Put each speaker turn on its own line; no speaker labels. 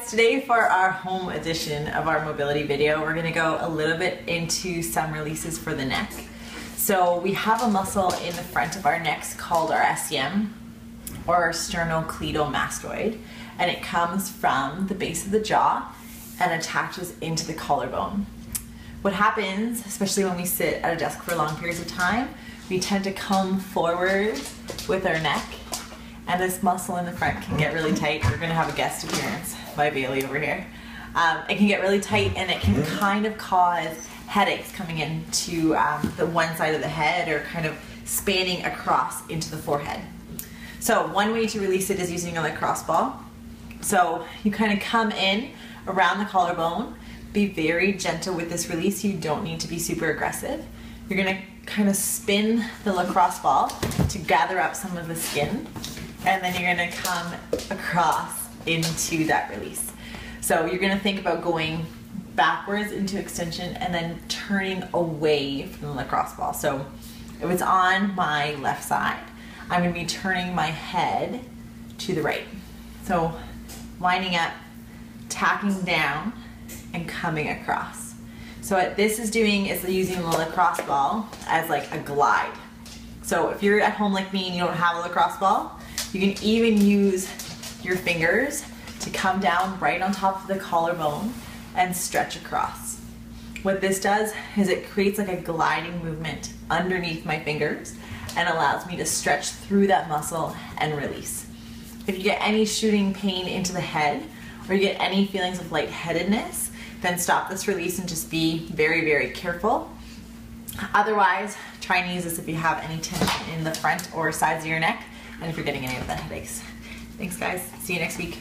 guys, today for our home edition of our mobility video, we're gonna go a little bit into some releases for the neck. So we have a muscle in the front of our necks called our SCM, or our sternocleidomastoid, and it comes from the base of the jaw and attaches into the collarbone. What happens, especially when we sit at a desk for long periods of time, we tend to come forward with our neck, and this muscle in the front can get really tight. We're gonna have a guest appearance by Bailey over here. It can get really tight and it can kind of cause headaches coming into the one side of the head, or kind of spanning across into the forehead. So one way to release it is using a lacrosse ball. So you kind of come in around the collarbone, be very gentle with this release. You don't need to be super aggressive. You're gonna kind of spin the lacrosse ball to gather up some of the skin, and then you're gonna come across into that release. So you're gonna think about going backwards into extension and then turning away from the lacrosse ball. So if it's on my left side, I'm gonna be turning my head to the right. So lining up, tacking down, and coming across. So what this is doing is using the lacrosse ball as like a glide. So if you're at home like me and you don't have a lacrosse ball, you can even use your fingers to come down right on top of the collarbone and stretch across. What this does is it creates like a gliding movement underneath my fingers and allows me to stretch through that muscle and release. If you get any shooting pain into the head, or you get any feelings of lightheadedness, then stop this release and just be very, very careful. Otherwise, try and use this if you have any tension in the front or sides of your neck, and if you're getting any of the headaches. Thanks guys, see you next week.